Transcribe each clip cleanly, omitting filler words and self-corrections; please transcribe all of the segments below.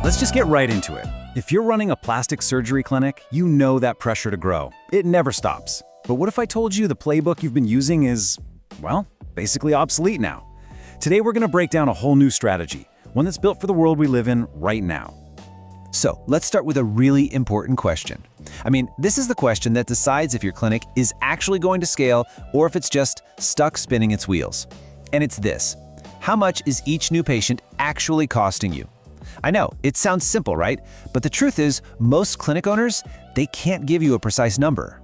Let's just get right into it. If you're running a plastic surgery clinic, you know that pressure to grow. It never stops. But what if I told you the playbook you've been using is, well, basically obsolete now? Today we're going to break down a whole new strategy, one that's built for the world we live in right now. So let's start with a really important question. This is the question that decides if your clinic is actually going to scale or if it's just stuck spinning its wheels. And it's this: how much is each new patient actually costing you? I know, it sounds simple, right? But the truth is, most clinic owners, they can't give you a precise number.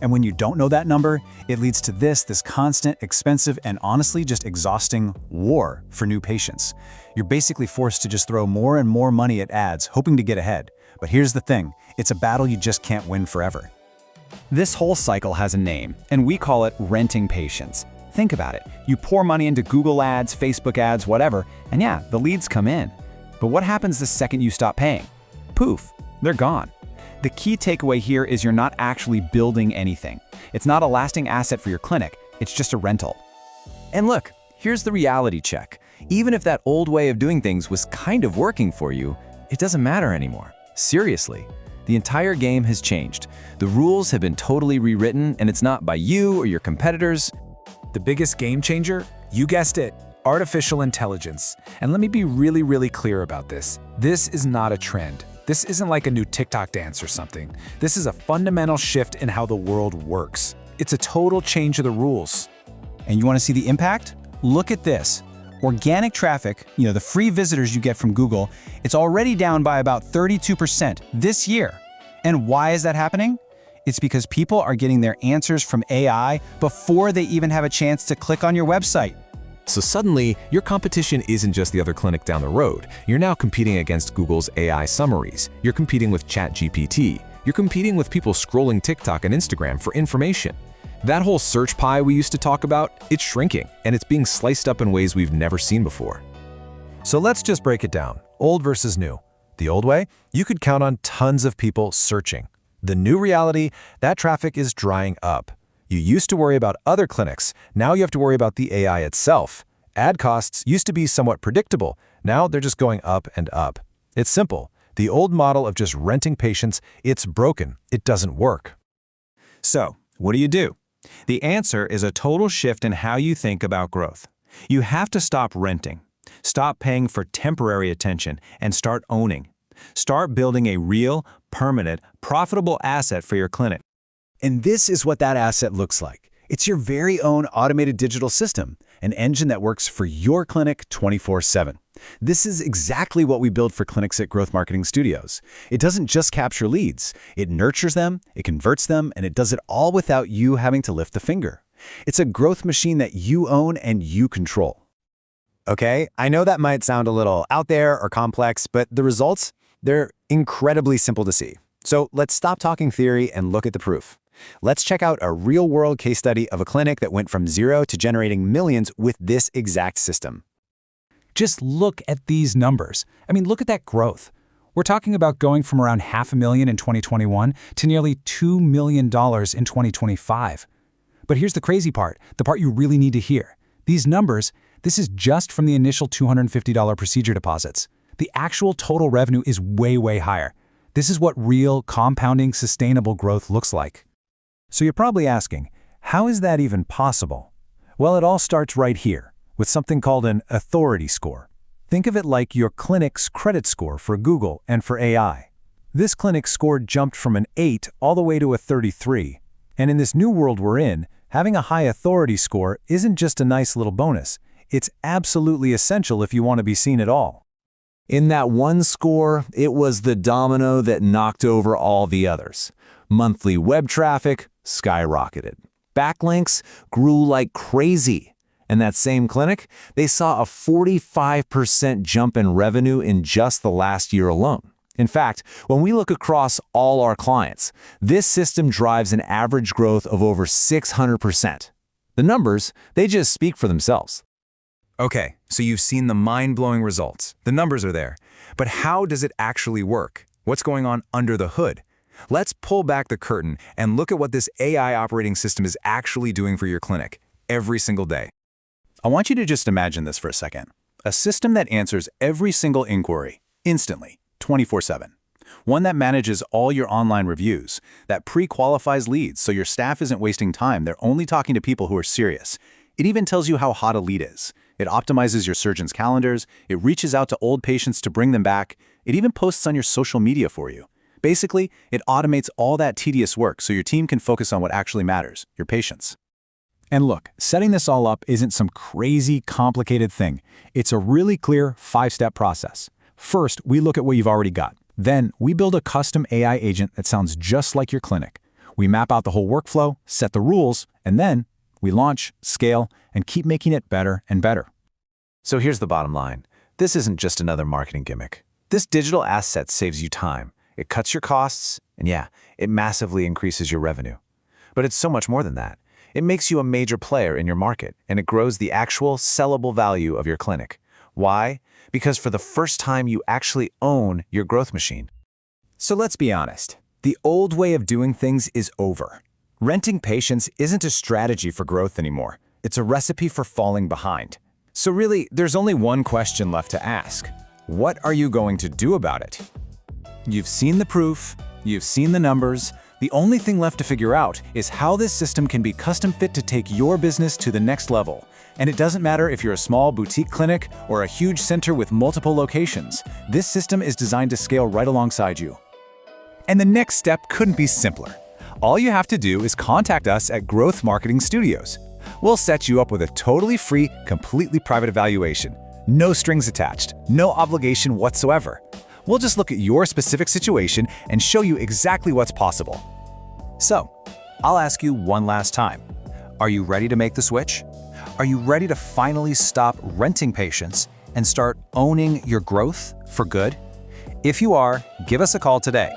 And when you don't know that number, it leads to this constant, expensive, and honestly just exhausting war for new patients. You're basically forced to just throw more and more money at ads, hoping to get ahead. But here's the thing, it's a battle you just can't win forever. This whole cycle has a name, and we call it renting patients. Think about it. You pour money into Google ads, Facebook ads, whatever, and yeah, the leads come in. But what happens the second you stop paying? Poof, they're gone. The key takeaway here is you're not actually building anything. It's not a lasting asset for your clinic, it's just a rental. And look, here's the reality check. Even if that old way of doing things was kind of working for you, it doesn't matter anymore. Seriously, the entire game has changed. The rules have been totally rewritten, and it's not by you or your competitors. The biggest game changer? You guessed it. Artificial intelligence. And let me be really clear about this. This is not a trend. This isn't like a new TikTok dance or something. This is a fundamental shift in how the world works. It's a total change of the rules. And you want to see the impact? Look at this. Organic traffic, the free visitors you get from Google, it's already down by about 32% this year. And why is that happening? It's because people are getting their answers from AI before they even have a chance to click on your website. So suddenly, your competition isn't just the other clinic down the road. You're now competing against Google's AI summaries. You're competing with ChatGPT. You're competing with people scrolling TikTok and Instagram for information. That whole search pie we used to talk about, it's shrinking, and it's being sliced up in ways we've never seen before. So let's just break it down, old versus new. The old way, you could count on tons of people searching. The new reality, that traffic is drying up. You used to worry about other clinics, now you have to worry about the AI itself. Ad costs used to be somewhat predictable, now they're just going up and up. It's simple. The old model of just renting patients, it's broken. It doesn't work. So, what do? The answer is a total shift in how you think about growth. You have to stop renting, stop paying for temporary attention, and start owning. Start building a real, permanent, profitable asset for your clinic. And this is what that asset looks like. It's your very own automated digital system, an engine that works for your clinic 24/7. This is exactly what we build for clinics at Growth Marketing Studios. It doesn't just capture leads. It nurtures them, it converts them, and it does it all without you having to lift a finger. It's a growth machine that you own and you control. Okay, I know that might sound a little out there or complex, but the results, they're incredibly simple to see. So let's stop talking theory and look at the proof. Let's check out a real-world case study of a clinic that went from zero to generating millions with this exact system. Just look at these numbers. Look at that growth. We're talking about going from around $500,000 in 2021 to nearly $2 million in 2025. But here's the crazy part, the part you really need to hear. These numbers, this is just from the initial $250 procedure deposits. The actual total revenue is way higher. This is what real, compounding, sustainable growth looks like. So you're probably asking, how is that even possible? Well, it all starts right here, with something called an authority score. Think of it like your clinic's credit score for Google and for AI. This clinic's score jumped from an 8 all the way to a 33. And in this new world we're in, having a high authority score isn't just a nice little bonus. It's absolutely essential if you want to be seen at all. In that one score, it was the domino that knocked over all the others. Monthly web traffic skyrocketed. Backlinks grew like crazy. And that same clinic, they saw a 45% jump in revenue in just the last year alone. In fact, when we look across all our clients, this system drives an average growth of over 600%. The numbers, they just speak for themselves. Okay, so you've seen the mind-blowing results. The numbers are there. But how does it actually work? What's going on under the hood? Let's pull back the curtain and look at what this AI operating system is actually doing for your clinic every single day. I want you to just imagine this for a second. A system that answers every single inquiry, instantly, 24/7. One that manages all your online reviews, that pre-qualifies leads so your staff isn't wasting time, they're only talking to people who are serious. It even tells you how hot a lead is. It optimizes your surgeons' calendars, it reaches out to old patients to bring them back, it even posts on your social media for you. Basically, it automates all that tedious work so your team can focus on what actually matters, your patients. And look, setting this all up isn't some crazy, complicated thing. It's a really clear 5-step process. First, we look at what you've already got. Then, we build a custom AI agent that sounds just like your clinic. We map out the whole workflow, set the rules, and then we launch, scale, and keep making it better and better. So here's the bottom line. This isn't just another marketing gimmick. This digital asset saves you time. It cuts your costs, and yeah, it massively increases your revenue. But it's so much more than that. It makes you a major player in your market, and it grows the actual sellable value of your clinic. Why? Because for the first time, you actually own your growth machine. So let's be honest. The old way of doing things is over. Renting patients isn't a strategy for growth anymore. It's a recipe for falling behind. So really, there's only one question left to ask. What are you going to do about it? You've seen the proof, you've seen the numbers. The only thing left to figure out is how this system can be custom fit to take your business to the next level. And it doesn't matter if you're a small boutique clinic or a huge center with multiple locations. This system is designed to scale right alongside you. And the next step couldn't be simpler. All you have to do is contact us at Growth Marketing Studios. We'll set you up with a totally free, completely private evaluation. No strings attached, no obligation whatsoever. We'll just look at your specific situation and show you exactly what's possible. So, I'll ask you one last time. Are you ready to make the switch? Are you ready to finally stop renting patients and start owning your growth for good? If you are, give us a call today.